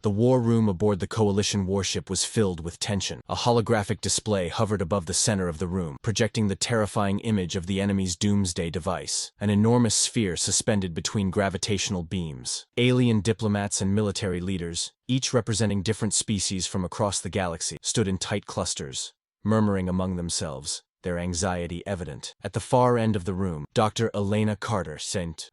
The war room aboard the Coalition warship was filled with tension. A holographic display hovered above the center of the room, projecting the terrifying image of the enemy's doomsday device, an enormous sphere suspended between gravitational beams. Alien diplomats and military leaders, each representing different species from across the galaxy, stood in tight clusters, murmuring among themselves, their anxiety evident. At the far end of the room, Dr. Elena Carter,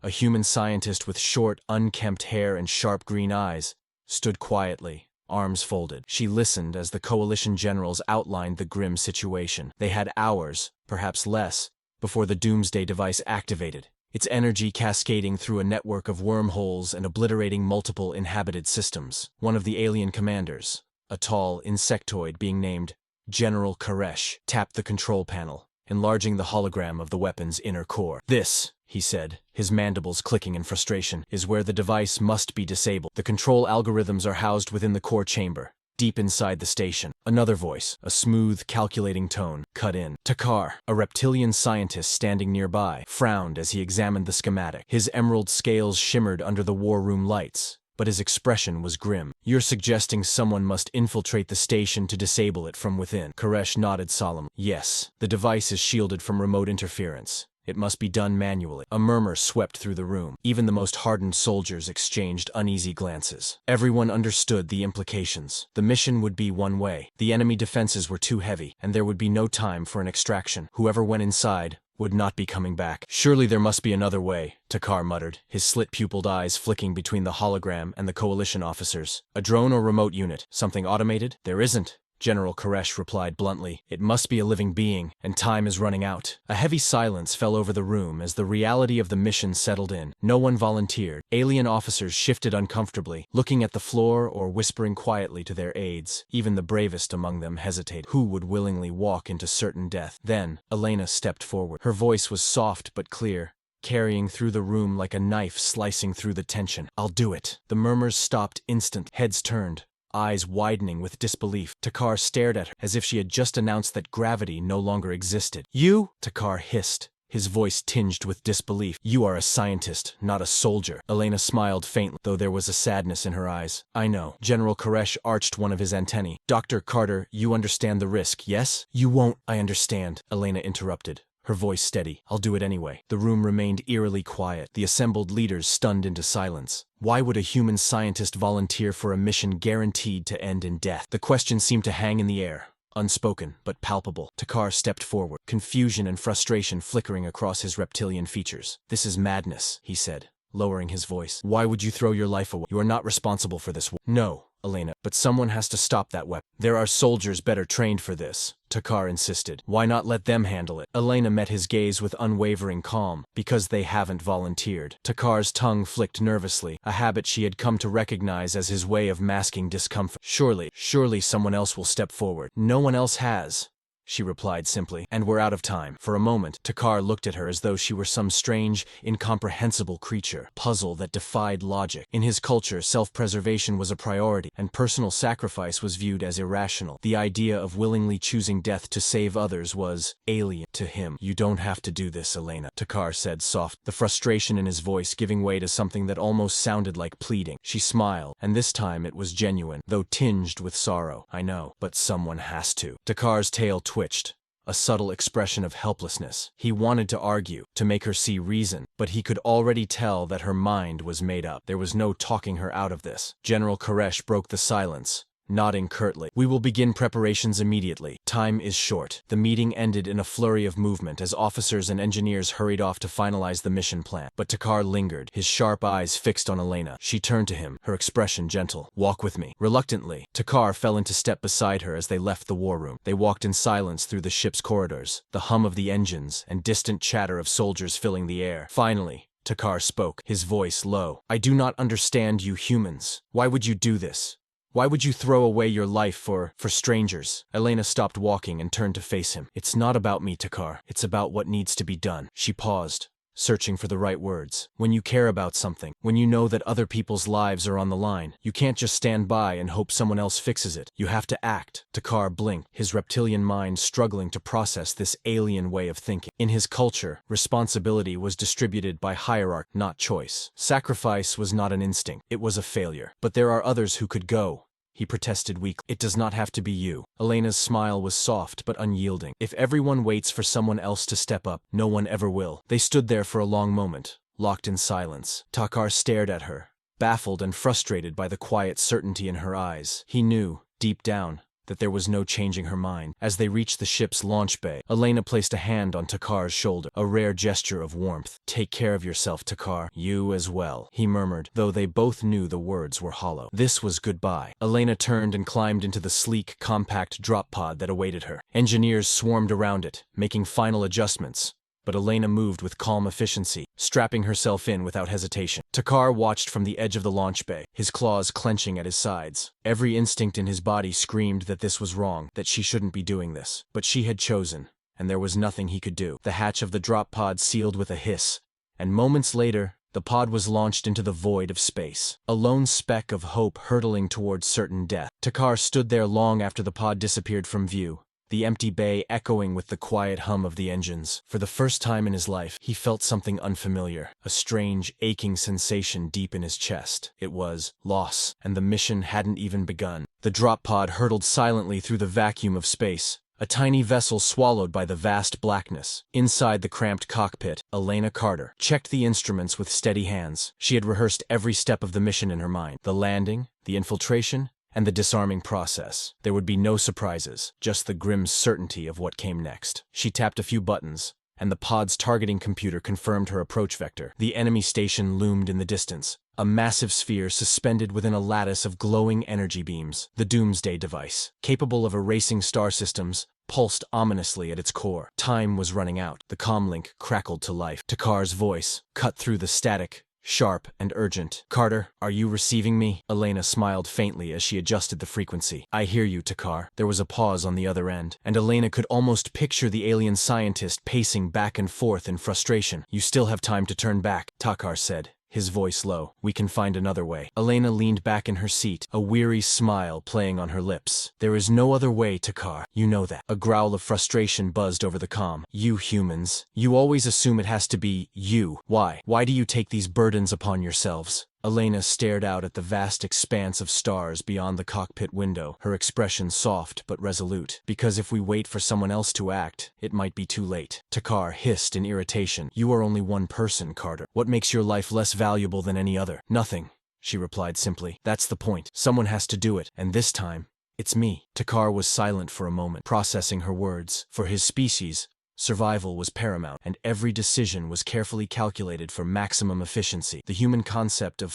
a human scientist with short, unkempt hair and sharp green eyes, stood quietly, arms folded. She listened as the Coalition generals outlined the grim situation. They had hours, perhaps less, before the doomsday device activated, its energy cascading through a network of wormholes and obliterating multiple inhabited systems. One of the alien commanders, a tall insectoid being named General Koresh, tapped the control panel, enlarging the hologram of the weapon's inner core. "This," he said, his mandibles clicking in frustration, "is where the device must be disabled. The control algorithms are housed within the core chamber, deep inside the station." Another voice, a smooth, calculating tone, cut in. Takar, a reptilian scientist standing nearby, frowned as he examined the schematic. His emerald scales shimmered under the war room lights, but his expression was grim. "You're suggesting someone must infiltrate the station to disable it from within?" Koresh nodded solemnly. "Yes, the device is shielded from remote interference. It must be done manually." A murmur swept through the room. Even the most hardened soldiers exchanged uneasy glances. Everyone understood the implications. The mission would be one way. The enemy defenses were too heavy, and there would be no time for an extraction. Whoever went inside would not be coming back. "Surely there must be another way," Takar muttered, his slit-pupiled eyes flicking between the hologram and the Coalition officers. "A drone or remote unit? Something automated?" "There isn't," General Koresh replied bluntly. "It must be a living being, and time is running out." A heavy silence fell over the room as the reality of the mission settled in. No one volunteered. Alien officers shifted uncomfortably, looking at the floor or whispering quietly to their aides. Even the bravest among them hesitated. Who would willingly walk into certain death? Then, Elena stepped forward. Her voice was soft but clear, carrying through the room like a knife slicing through the tension. "I'll do it." The murmurs stopped instantly. Heads turned, eyes widening with disbelief. Takar stared at her as if she had just announced that gravity no longer existed. "You?" Takar hissed, his voice tinged with disbelief. "You are a scientist, not a soldier." Elena smiled faintly, though there was a sadness in her eyes. "I know." General Koresh arched one of his antennae. "Dr. Carter, you understand the risk, yes?" "You won't." "I understand," Elena interrupted, her voice steady. "I'll do it anyway." The room remained eerily quiet, the assembled leaders stunned into silence. Why would a human scientist volunteer for a mission guaranteed to end in death? The question seemed to hang in the air, unspoken but palpable. Takar stepped forward, confusion and frustration flickering across his reptilian features. "This is madness," he said, lowering his voice. "Why would you throw your life away? You are not responsible for this war." "No, Elena, but someone has to stop that weapon." "There are soldiers better trained for this," Takar insisted. "Why not let them handle it?" Elena met his gaze with unwavering calm. "Because they haven't volunteered." Takar's tongue flicked nervously, a habit she had come to recognize as his way of masking discomfort. Surely someone else will step forward." "No one else has," she replied simply, "and we're out of time." For a moment, Takar looked at her as though she were some strange, incomprehensible creature, puzzle that defied logic. In his culture, self-preservation was a priority, and personal sacrifice was viewed as irrational. The idea of willingly choosing death to save others was alien to him. "You don't have to do this, Elena," Takar said soft, the frustration in his voice giving way to something that almost sounded like pleading. She smiled, and this time it was genuine, though tinged with sorrow. "I know, but someone has to." Takar's tail twitched, a subtle expression of helplessness. He wanted to argue, to make her see reason, but he could already tell that her mind was made up. There was no talking her out of this. General Koresh broke the silence, nodding curtly. "We will begin preparations immediately. Time is short." The meeting ended in a flurry of movement as officers and engineers hurried off to finalize the mission plan. But Takar lingered, his sharp eyes fixed on Elena. She turned to him, her expression gentle. "Walk with me." Reluctantly, Takar fell into step beside her as they left the war room. They walked in silence through the ship's corridors, the hum of the engines and distant chatter of soldiers filling the air. Finally, Takar spoke, his voice low. "I do not understand you humans. Why would you do this? Why would you throw away your life for strangers?" Elena stopped walking and turned to face him. "It's not about me, Takar. It's about what needs to be done." She paused, searching for the right words. When you care about something, when you know that other people's lives are on the line, you can't just stand by and hope someone else fixes it. You have to act. Takar blinked, his reptilian mind struggling to process this alien way of thinking. In his culture, responsibility was distributed by hierarchy, not choice. Sacrifice was not an instinct, it was a failure. But there are others who could go, he protested weakly. It does not have to be you. Elena's smile was soft but unyielding. If everyone waits for someone else to step up, no one ever will. They stood there for a long moment, locked in silence. Takar stared at her, baffled and frustrated by the quiet certainty in her eyes. He knew, deep down, that there was no changing her mind. As they reached the ship's launch bay, Elena placed a hand on Takar's shoulder, a rare gesture of warmth. "Take care of yourself, Takar. You as well," he murmured, though they both knew the words were hollow. This was goodbye. Elena turned and climbed into the sleek, compact drop pod that awaited her. Engineers swarmed around it, making final adjustments, but Elena moved with calm efficiency, strapping herself in without hesitation. Takar watched from the edge of the launch bay, his claws clenching at his sides. Every instinct in his body screamed that this was wrong, that she shouldn't be doing this. But she had chosen, and there was nothing he could do. The hatch of the drop pod sealed with a hiss, and moments later, the pod was launched into the void of space, a lone speck of hope hurtling towards certain death. Takar stood there long after the pod disappeared from view, the empty bay echoing with the quiet hum of the engines. For the first time in his life, he felt something unfamiliar, a strange, aching sensation deep in his chest. It was loss, and the mission hadn't even begun. The drop pod hurtled silently through the vacuum of space, a tiny vessel swallowed by the vast blackness. Inside the cramped cockpit, Elena Carter checked the instruments with steady hands. She had rehearsed every step of the mission in her mind. The landing, the infiltration, and the disarming process. There would be no surprises, just the grim certainty of what came next. She tapped a few buttons, and the pod's targeting computer confirmed her approach vector. The enemy station loomed in the distance, a massive sphere suspended within a lattice of glowing energy beams. The doomsday device, capable of erasing star systems, pulsed ominously at its core. Time was running out. The comlink crackled to life. Takar's voice cut through the static, sharp and urgent. "Carter, are you receiving me?" Elena smiled faintly as she adjusted the frequency. "I hear you, Takar." There was a pause on the other end, and Elena could almost picture the alien scientist pacing back and forth in frustration. "You still have time to turn back," Takar said, his voice low. "We can find another way." Elena leaned back in her seat, a weary smile playing on her lips. "There is no other way, Takar. You know that." A growl of frustration buzzed over the comm. "You humans. You always assume it has to be you. Why? Why do you take these burdens upon yourselves?" Elena stared out at the vast expanse of stars beyond the cockpit window, her expression soft but resolute. "Because if we wait for someone else to act, it might be too late." Takar hissed in irritation. "You are only one person, Carter. What makes your life less valuable than any other?" "Nothing," she replied simply. "That's the point. Someone has to do it, and this time, it's me." Takar was silent for a moment, processing her words. For his species, survival was paramount, and every decision was carefully calculated for maximum efficiency. The human concept of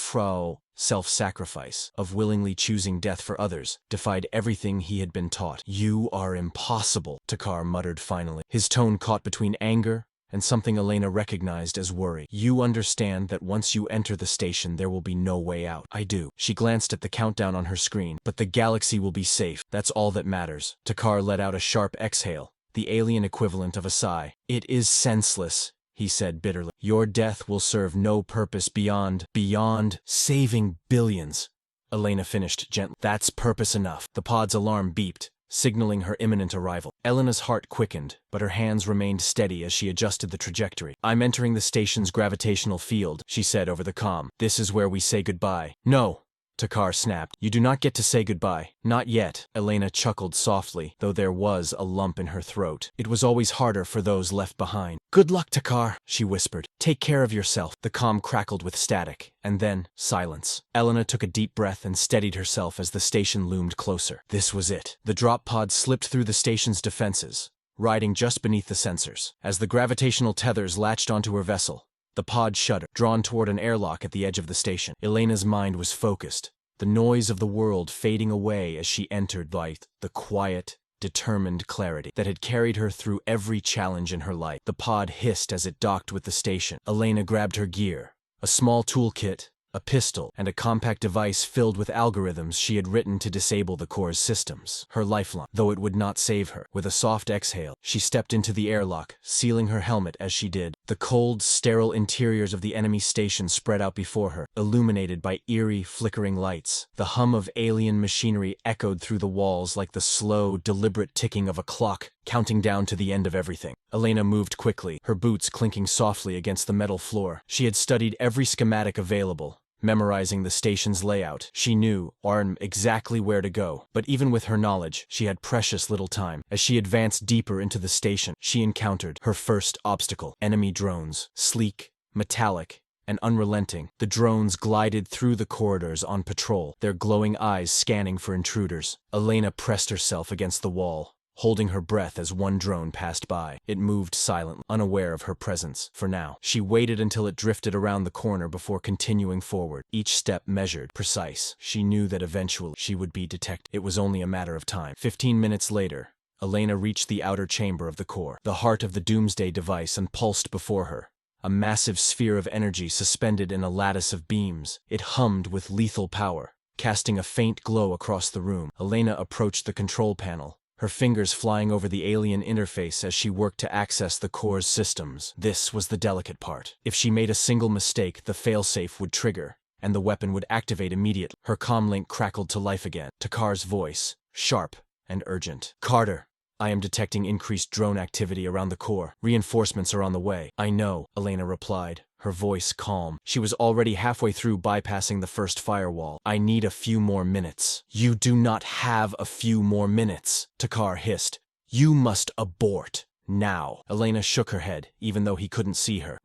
self-sacrifice, of willingly choosing death for others, defied everything he had been taught. "You are impossible," Takar muttered finally, his tone caught between anger and something Elena recognized as worry. "You understand that once you enter the station there will be no way out." "I do." She glanced at the countdown on her screen. "But the galaxy will be safe. That's all that matters." Takar let out a sharp exhale, the alien equivalent of a sigh. "It is senseless," he said bitterly. "Your death will serve no purpose beyond saving billions." Elena finished gently. "That's purpose enough." The pod's alarm beeped, signaling her imminent arrival. Elena's heart quickened, but her hands remained steady as she adjusted the trajectory. "I'm entering the station's gravitational field," she said over the comm. "This is where we say goodbye." "No," Takar snapped. "You do not get to say goodbye. Not yet." Elena chuckled softly, though there was a lump in her throat. It was always harder for those left behind. "Good luck, Takar," she whispered. "Take care of yourself." The comm crackled with static, and then silence. Elena took a deep breath and steadied herself as the station loomed closer. This was it. The drop pod slipped through the station's defenses, riding just beneath the sensors. As the gravitational tethers latched onto her vessel, the pod shuddered, drawn toward an airlock at the edge of the station. Elena's mind was focused, the noise of the world fading away as she entered the quiet, determined clarity that had carried her through every challenge in her life. The pod hissed as it docked with the station. Elena grabbed her gear, a small toolkit, a pistol, and a compact device filled with algorithms she had written to disable the core's systems. Her lifeline, though it would not save her. With a soft exhale, she stepped into the airlock, sealing her helmet as she did. The cold, sterile interiors of the enemy station spread out before her, illuminated by eerie, flickering lights. The hum of alien machinery echoed through the walls like the slow, deliberate ticking of a clock, counting down to the end of everything. Elena moved quickly, her boots clinking softly against the metal floor. She had studied every schematic available, memorizing the station's layout. She knew exactly where to go, but even with her knowledge, she had precious little time. As she advanced deeper into the station, she encountered her first obstacle: enemy drones. Sleek, metallic, and unrelenting, the drones glided through the corridors on patrol, their glowing eyes scanning for intruders. Elena pressed herself against the wall, holding her breath as one drone passed by. It moved silently, unaware of her presence. For now, she waited until it drifted around the corner before continuing forward, each step measured, precise. She knew that eventually she would be detected. It was only a matter of time. 15 minutes later, Elena reached the outer chamber of the core, the heart of the doomsday device, and pulsed before her. A massive sphere of energy suspended in a lattice of beams. It hummed with lethal power, casting a faint glow across the room. Elena approached the control panel, her fingers flying over the alien interface as she worked to access the core's systems. This was the delicate part. If she made a single mistake, the failsafe would trigger, and the weapon would activate immediately. Her comlink crackled to life again. Takar's voice, sharp and urgent. "Carter, I am detecting increased drone activity around the core. Reinforcements are on the way." "I know," Elena replied, her voice calm. She was already halfway through bypassing the first firewall. "I need a few more minutes." "You do not have a few more minutes," Takar hissed. "You must abort. Now." Elena shook her head, even though he couldn't see her.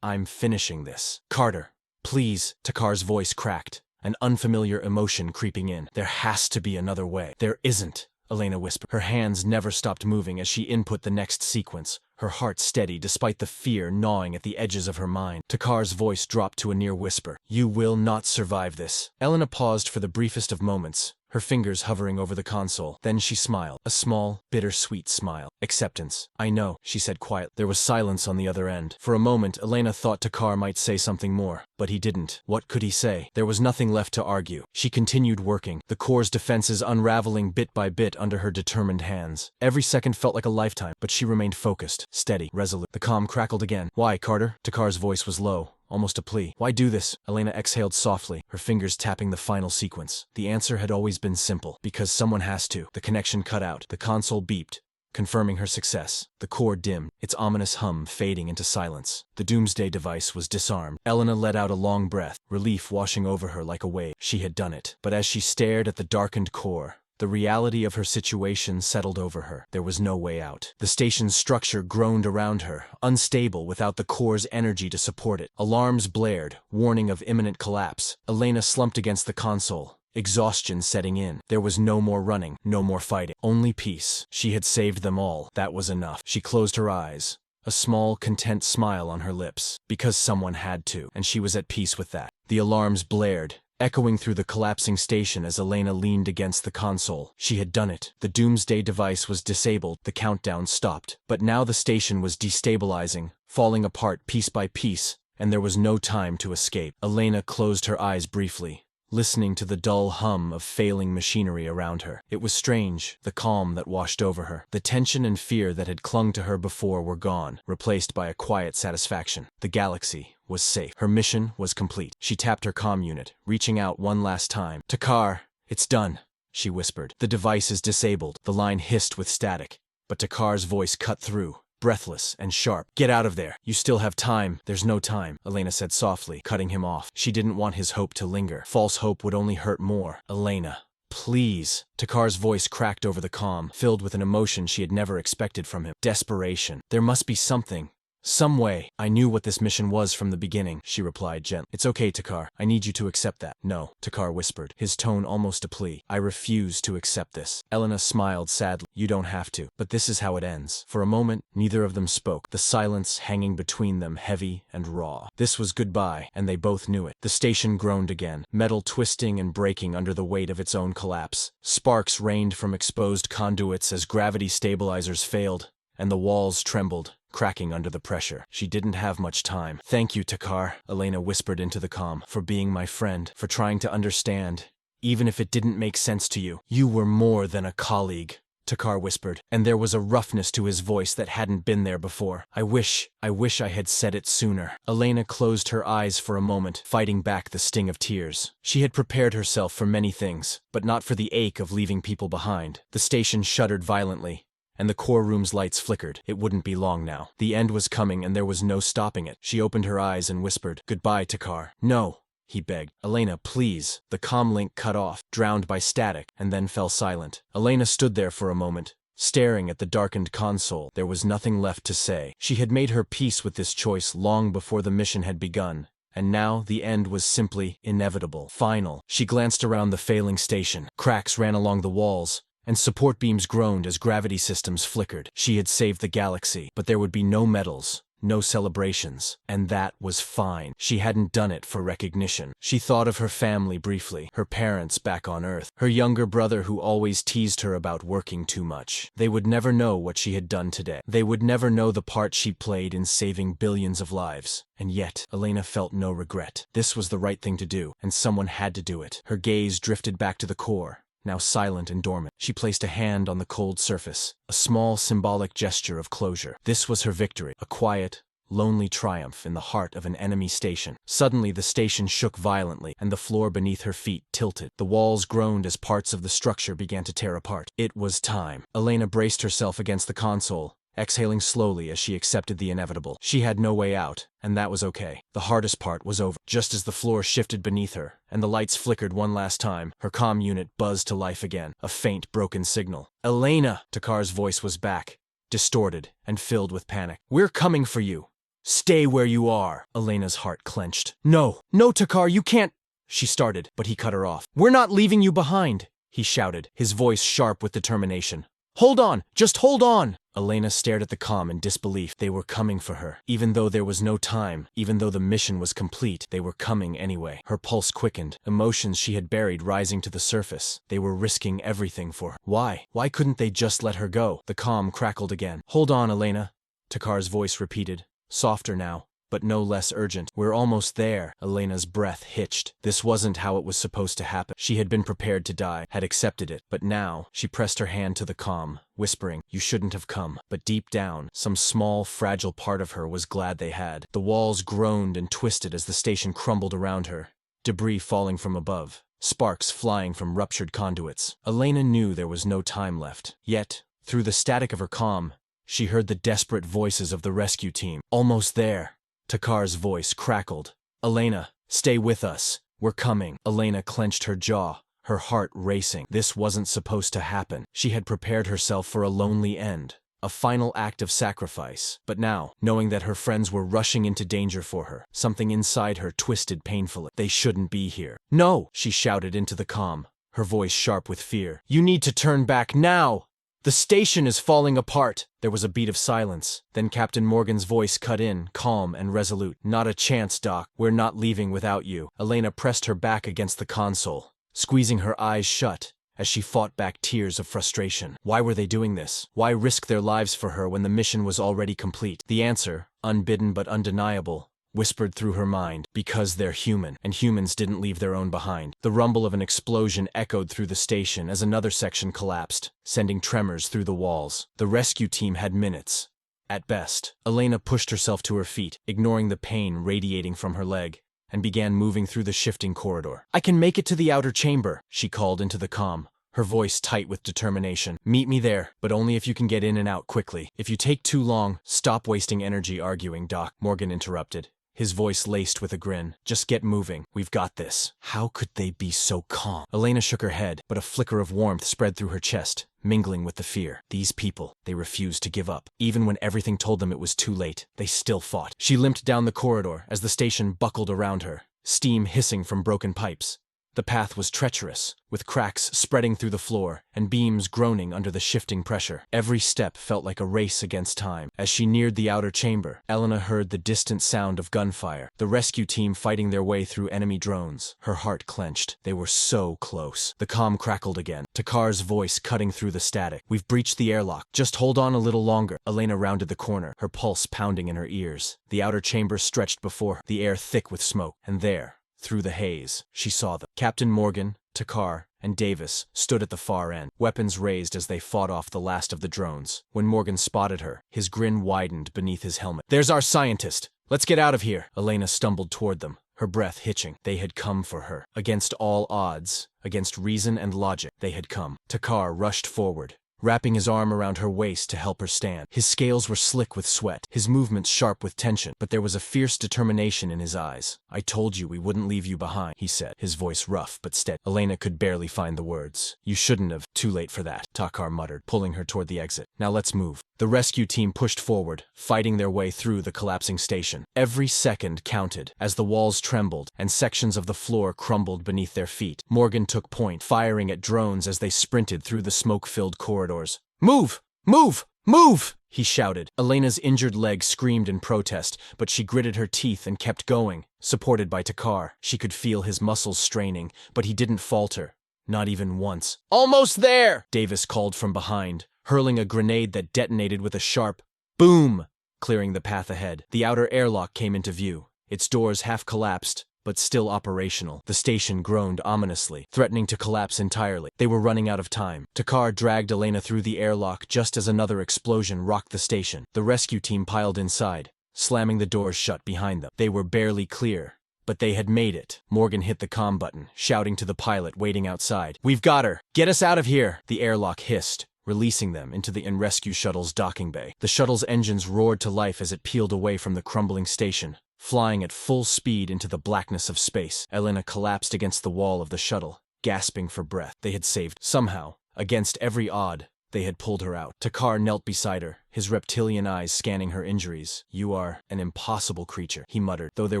"I'm finishing this." "Carter, please." Takar's voice cracked, an unfamiliar emotion creeping in. "There has to be another way." "There isn't," Elena whispered. Her hands never stopped moving as she input the next sequence, her heart steady despite the fear gnawing at the edges of her mind. Takar's voice dropped to a near whisper. "You will not survive this." Elena paused for the briefest of moments, her fingers hovering over the console. Then she smiled, a small, bittersweet smile. "Acceptance." "I know," she said quietly. There was silence on the other end. For a moment, Elena thought Takar might say something more, but he didn't. What could he say? There was nothing left to argue. She continued working, the core's defenses unraveling bit by bit under her determined hands. Every second felt like a lifetime, but she remained focused, steady, resolute. The comm crackled again. "Why, Carter?" Takar's voice was low, almost a plea. "Why do this?" Elena exhaled softly, her fingers tapping the final sequence. The answer had always been simple. Because someone has to. The connection cut out. The console beeped, confirming her success. The core dimmed, its ominous hum fading into silence. The doomsday device was disarmed. Elena let out a long breath, relief washing over her like a wave. She had done it. But as she stared at the darkened core, the reality of her situation settled over her. There was no way out. The station's structure groaned around her, unstable without the core's energy to support it. Alarms blared, warning of imminent collapse. Elena slumped against the console, exhaustion setting in. There was no more running, no more fighting. Only peace. She had saved them all. That was enough. She closed her eyes, a small, content smile on her lips. Because someone had to, and she was at peace with that. The alarms blared, echoing through the collapsing station as Elena leaned against the console. She had done it. The doomsday device was disabled, the countdown stopped. But now the station was destabilizing, falling apart piece by piece, and there was no time to escape. Elena closed her eyes briefly, listening to the dull hum of failing machinery around her. It was strange, the calm that washed over her. The tension and fear that had clung to her before were gone, replaced by a quiet satisfaction. The galaxy was safe. Her mission was complete. She tapped her comm unit, reaching out one last time. "Takar, it's done," she whispered. "The device is disabled." The line hissed with static, but Takar's voice cut through, breathless and sharp. "Get out of there. You still have time." "There's no time," Elena said softly, cutting him off. She didn't want his hope to linger. False hope would only hurt more. "Elena, please." Takar's voice cracked over the comm, filled with an emotion she had never expected from him. Desperation. "There must be something. Some way." "I knew what this mission was from the beginning," she replied gently. "It's okay, Takar. I need you to accept that." "No," Takar whispered, his tone almost a plea. "I refuse to accept this." Elena smiled sadly. "You don't have to. But this is how it ends." For a moment, neither of them spoke, the silence hanging between them heavy and raw. This was goodbye, and they both knew it. The station groaned again, metal twisting and breaking under the weight of its own collapse. Sparks rained from exposed conduits as gravity stabilizers failed, and the walls trembled, cracking under the pressure. She didn't have much time. "Thank you, Takar," Elena whispered into the comm, "for being my friend, for trying to understand, even if it didn't make sense to you. You were more than a colleague. Takar whispered, and there was a roughness to his voice that hadn't been there before. I wish I had said it sooner. Elena closed her eyes for a moment, fighting back the sting of tears. She had prepared herself for many things, but not for the ache of leaving people behind. The station shuddered violently, and the core room's lights flickered. It wouldn't be long now. The end was coming, and there was no stopping it. She opened her eyes and whispered, "Goodbye, Takar." "No," he begged. "Elena, please." The comm link cut off, drowned by static, and then fell silent. Elena stood there for a moment, staring at the darkened console. There was nothing left to say. She had made her peace with this choice long before the mission had begun, and now the end was simply inevitable, final. She glanced around the failing station. Cracks ran along the walls, and support beams groaned as gravity systems flickered. She had saved the galaxy, but there would be no medals, no celebrations, and that was fine. She hadn't done it for recognition. She thought of her family briefly, her parents back on Earth, her younger brother who always teased her about working too much. They would never know what she had done today. They would never know the part she played in saving billions of lives. And yet, Elena felt no regret. This was the right thing to do, and someone had to do it. Her gaze drifted back to the core, now silent and dormant. She placed a hand on the cold surface, a small symbolic gesture of closure. This was her victory, a quiet, lonely triumph in the heart of an enemy station. Suddenly the station shook violently, and the floor beneath her feet tilted. The walls groaned as parts of the structure began to tear apart. It was time. Elena braced herself against the console, exhaling slowly as she accepted the inevitable. She had no way out, and that was okay. The hardest part was over. Just as the floor shifted beneath her, and the lights flickered one last time, her comm unit buzzed to life again, a faint, broken signal. "Elena!" Takar's voice was back, distorted and filled with panic. "We're coming for you. Stay where you are." Elena's heart clenched. "No, no, Takar, you can't," she started, but he cut her off. "We're not leaving you behind," he shouted, his voice sharp with determination. "Hold on! Just hold on!" Elena stared at the comm in disbelief. They were coming for her. Even though there was no time, even though the mission was complete, they were coming anyway. Her pulse quickened, emotions she had buried rising to the surface. They were risking everything for her. Why? Why couldn't they just let her go? The comm crackled again. "Hold on, Elena," Takar's voice repeated, softer now, but no less urgent. "We're almost there." Elena's breath hitched. This wasn't how it was supposed to happen. She had been prepared to die, had accepted it, but now she pressed her hand to the comm, whispering, "You shouldn't have come." But deep down, some small, fragile part of her was glad they had. The walls groaned and twisted as the station crumbled around her, debris falling from above, sparks flying from ruptured conduits. Elena knew there was no time left. Yet, through the static of her comm, she heard the desperate voices of the rescue team. "Almost there." Takar's voice crackled. "Elena, stay with us. We're coming." Elena clenched her jaw, her heart racing. This wasn't supposed to happen. She had prepared herself for a lonely end, a final act of sacrifice. But now, knowing that her friends were rushing into danger for her, something inside her twisted painfully. They shouldn't be here. "No!" she shouted into the comm, her voice sharp with fear. "You need to turn back now! The station is falling apart." There was a beat of silence. Then Captain Morgan's voice cut in, calm and resolute. "Not a chance, Doc. We're not leaving without you." Elena pressed her back against the console, squeezing her eyes shut as she fought back tears of frustration. Why were they doing this? Why risk their lives for her when the mission was already complete? The answer, unbidden but undeniable, whispered through her mind, because they're human, and humans didn't leave their own behind. The rumble of an explosion echoed through the station as another section collapsed, sending tremors through the walls. The rescue team had minutes, at best. Elena pushed herself to her feet, ignoring the pain radiating from her leg, and began moving through the shifting corridor. "I can make it to the outer chamber," she called into the comm, her voice tight with determination. "Meet me there, but only if you can get in and out quickly. If you take too long..." "Stop wasting energy arguing, Doc," Morgan interrupted, his voice laced with a grin. "Just get moving. We've got this." How could they be so calm? Elena shook her head, but a flicker of warmth spread through her chest, mingling with the fear. These people, they refused to give up. Even when everything told them it was too late, they still fought. She limped down the corridor as the station buckled around her, steam hissing from broken pipes. The path was treacherous, with cracks spreading through the floor and beams groaning under the shifting pressure. Every step felt like a race against time. As she neared the outer chamber, Elena heard the distant sound of gunfire, the rescue team fighting their way through enemy drones. Her heart clenched. They were so close. The comm crackled again, Takar's voice cutting through the static. "We've breached the airlock. Just hold on a little longer." Elena rounded the corner, her pulse pounding in her ears. The outer chamber stretched before her, the air thick with smoke, and there, through the haze, she saw them. Captain Morgan, Takar, and Davis stood at the far end, weapons raised as they fought off the last of the drones. When Morgan spotted her, his grin widened beneath his helmet. "There's our scientist! Let's get out of here!" Elena stumbled toward them, her breath hitching. They had come for her. Against all odds, against reason and logic, they had come. Takar rushed forward, wrapping his arm around her waist to help her stand. His scales were slick with sweat, his movements sharp with tension, but there was a fierce determination in his eyes. "I told you we wouldn't leave you behind," he said, his voice rough but steady. Elena could barely find the words. "You shouldn't have. Too late for that," Takar muttered, pulling her toward the exit. "Now let's move." The rescue team pushed forward, fighting their way through the collapsing station. Every second counted as the walls trembled and sections of the floor crumbled beneath their feet. Morgan took point, firing at drones as they sprinted through the smoke-filled corridors. "Move! Move! Move!" he shouted. Elena's injured leg screamed in protest, but she gritted her teeth and kept going, supported by Takar. She could feel his muscles straining, but he didn't falter. Not even once. "Almost there!" Davis called from behind, hurling a grenade that detonated with a sharp boom, clearing the path ahead. The outer airlock came into view, its doors half collapsed, but still operational. The station groaned ominously, threatening to collapse entirely. They were running out of time. Takar dragged Elena through the airlock just as another explosion rocked the station. The rescue team piled inside, slamming the doors shut behind them. They were barely clear, but they had made it. Morgan hit the comm button, shouting to the pilot waiting outside. "We've got her! Get us out of here!" The airlock hissed, releasing them into the rescue shuttle's docking bay. The shuttle's engines roared to life as it peeled away from the crumbling station, flying at full speed into the blackness of space. Elena collapsed against the wall of the shuttle, gasping for breath. They had saved. Somehow, against every odd, they had pulled her out. Takar knelt beside her, his reptilian eyes scanning her injuries. "You are an impossible creature," he muttered, though there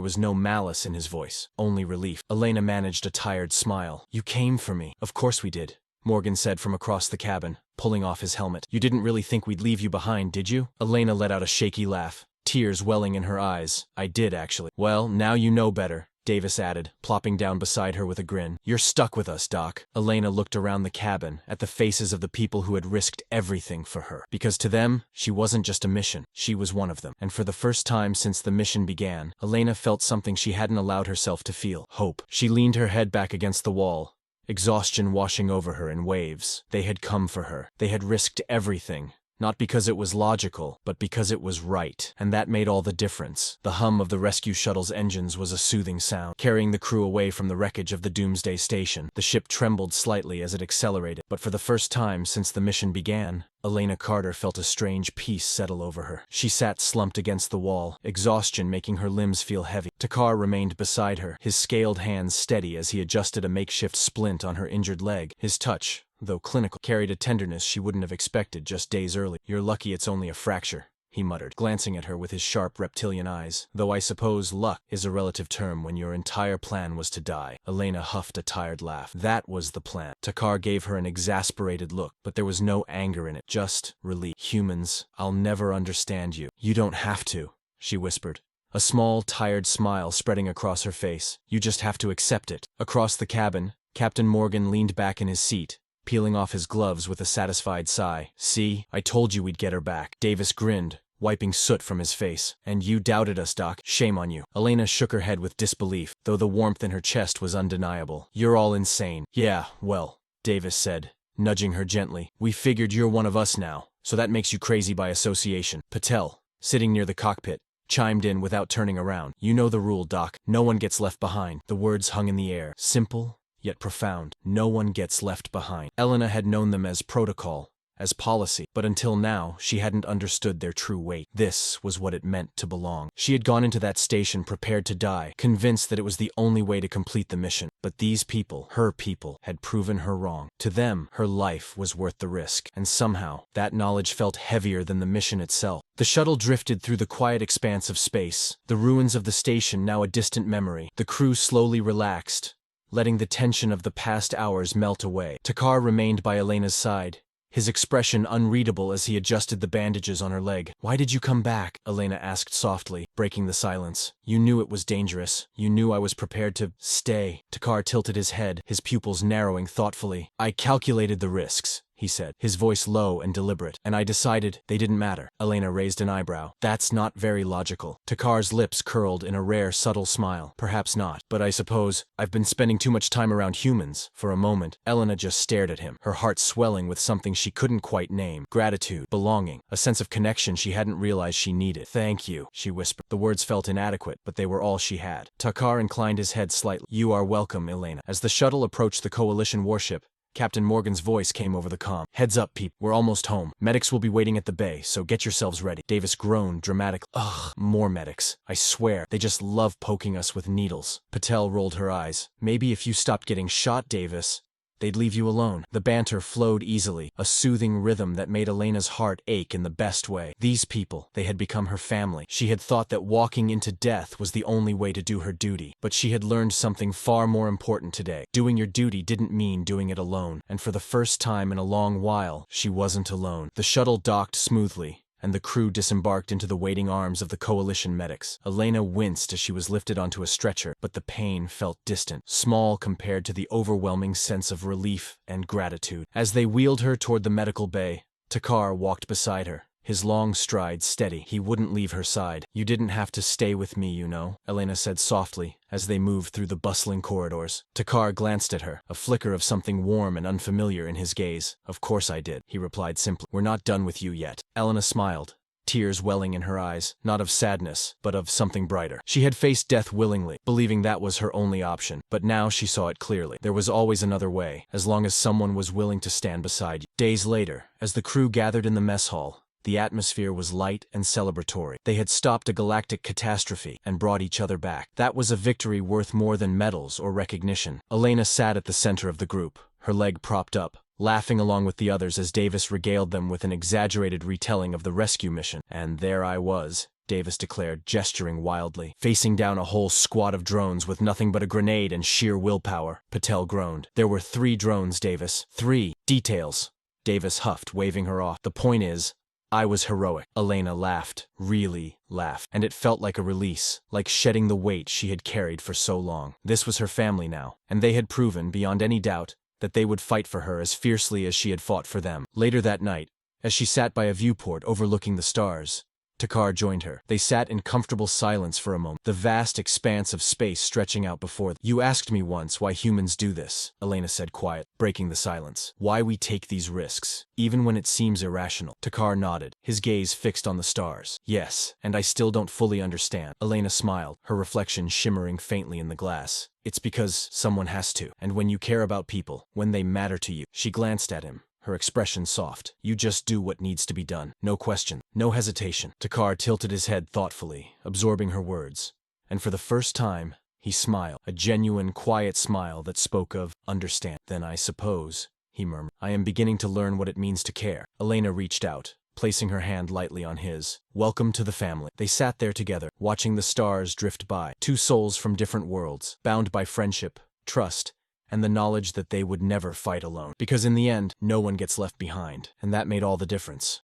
was no malice in his voice, only relief. Elena managed a tired smile. "You came for me." "Of course we did," Morgan said from across the cabin, pulling off his helmet. "You didn't really think we'd leave you behind, did you?" Elena let out a shaky laugh, tears welling in her eyes. "I did, actually." "Well, now you know better," Davis added, plopping down beside her with a grin. "You're stuck with us, Doc." Elena looked around the cabin, at the faces of the people who had risked everything for her. Because to them, she wasn't just a mission, she was one of them. And for the first time since the mission began, Elena felt something she hadn't allowed herself to feel: hope. She leaned her head back against the wall, exhaustion washing over her in waves. They had come for her. They had risked everything. Not because it was logical, but because it was right. And that made all the difference. The hum of the rescue shuttle's engines was a soothing sound, carrying the crew away from the wreckage of the Doomsday station. The ship trembled slightly as it accelerated, but for the first time since the mission began, Elena Carter felt a strange peace settle over her. She sat slumped against the wall, exhaustion making her limbs feel heavy. Takar remained beside her, his scaled hands steady as he adjusted a makeshift splint on her injured leg. His touch, though clinical, carried a tenderness she wouldn't have expected just days early. "You're lucky it's only a fracture," he muttered, glancing at her with his sharp reptilian eyes. "Though I suppose luck is a relative term when your entire plan was to die." Elena huffed a tired laugh. "That was the plan." Takar gave her an exasperated look, but there was no anger in it, just relief. "Humans, I'll never understand you." "You don't have to," she whispered, a small, tired smile spreading across her face. "You just have to accept it." Across the cabin, Captain Morgan leaned back in his seat, peeling off his gloves with a satisfied sigh. "See, I told you we'd get her back." Davis grinned, wiping soot from his face. "And you doubted us, Doc. Shame on you." Elena shook her head with disbelief, though the warmth in her chest was undeniable. "You're all insane." "Yeah, well," Davis said, nudging her gently, "we figured you're one of us now, so that makes you crazy by association." Patel, sitting near the cockpit, chimed in without turning around. "You know the rule, Doc. No one gets left behind." The words hung in the air, simple yet profound. No one gets left behind. Elena had known them as protocol, as policy, but until now she hadn't understood their true weight. This was what it meant to belong. She had gone into that station prepared to die, convinced that it was the only way to complete the mission. But these people, her people, had proven her wrong. To them, her life was worth the risk, and somehow, that knowledge felt heavier than the mission itself. The shuttle drifted through the quiet expanse of space, the ruins of the station now a distant memory. The crew slowly relaxed, letting the tension of the past hours melt away. Takar remained by Elena's side, his expression unreadable as he adjusted the bandages on her leg. "Why did you come back?" Elena asked softly, breaking the silence. "You knew it was dangerous. You knew I was prepared to stay." Takar tilted his head, his pupils narrowing thoughtfully. "I calculated the risks," he said, his voice low and deliberate. And I decided they didn't matter. Elena raised an eyebrow. That's not very logical. Takar's lips curled in a rare, subtle smile. Perhaps not, but I suppose I've been spending too much time around humans. For a moment, Elena just stared at him, her heart swelling with something she couldn't quite name. Gratitude, belonging, a sense of connection she hadn't realized she needed. Thank you, she whispered. The words felt inadequate, but they were all she had. Takar inclined his head slightly. You are welcome, Elena. As the shuttle approached the Coalition warship, Captain Morgan's voice came over the comm. Heads up, peep. We're almost home. Medics will be waiting at the bay, so get yourselves ready. Davis groaned dramatically. Ugh, more medics. I swear, they just love poking us with needles. Patel rolled her eyes. Maybe if you stopped getting shot, Davis, they'd leave you alone. The banter flowed easily, a soothing rhythm that made Elena's heart ache in the best way. These people, they had become her family. She had thought that walking into death was the only way to do her duty, but she had learned something far more important today. Doing your duty didn't mean doing it alone, and for the first time in a long while, she wasn't alone. The shuttle docked smoothly, and the crew disembarked into the waiting arms of the Coalition medics. Elena winced as she was lifted onto a stretcher, but the pain felt distant, small compared to the overwhelming sense of relief and gratitude. As they wheeled her toward the medical bay, Takar walked beside her, his long stride steady. He wouldn't leave her side. You didn't have to stay with me, you know, Elena said softly, as they moved through the bustling corridors. Takar glanced at her, a flicker of something warm and unfamiliar in his gaze. Of course I did, he replied simply. We're not done with you yet. Elena smiled, tears welling in her eyes, not of sadness, but of something brighter. She had faced death willingly, believing that was her only option, but now she saw it clearly. There was always another way, as long as someone was willing to stand beside you. Days later, as the crew gathered in the mess hall, the atmosphere was light and celebratory. They had stopped a galactic catastrophe and brought each other back. That was a victory worth more than medals or recognition. Elena sat at the center of the group, her leg propped up, laughing along with the others as Davis regaled them with an exaggerated retelling of the rescue mission. And there I was, Davis declared, gesturing wildly, facing down a whole squad of drones with nothing but a grenade and sheer willpower. Patel groaned. There were 3 drones, Davis. 3. Details. Davis huffed, waving her off. The point is, I was heroic. Elena laughed, really laughed, and it felt like a release, like shedding the weight she had carried for so long. This was her family now, and they had proven, beyond any doubt, that they would fight for her as fiercely as she had fought for them. Later that night, as she sat by a viewport overlooking the stars, Takar joined her. They sat in comfortable silence for a moment, the vast expanse of space stretching out before them. You asked me once why humans do this, Elena said quiet, breaking the silence. Why we take these risks, even when it seems irrational. Takar nodded, his gaze fixed on the stars. Yes, and I still don't fully understand. Elena smiled, her reflection shimmering faintly in the glass. It's because someone has to. And when you care about people, when they matter to you. She glanced at him, her expression soft. You just do what needs to be done. No question, no hesitation. Takar tilted his head thoughtfully, absorbing her words. And for the first time, he smiled, a genuine, quiet smile that spoke of understand. Then I suppose, he murmured, I am beginning to learn what it means to care. Elena reached out, placing her hand lightly on his. Welcome to the family. They sat there together, watching the stars drift by. 2 souls from different worlds, bound by friendship, trust, and the knowledge that they would never fight alone. Because in the end, no one gets left behind, and that made all the difference.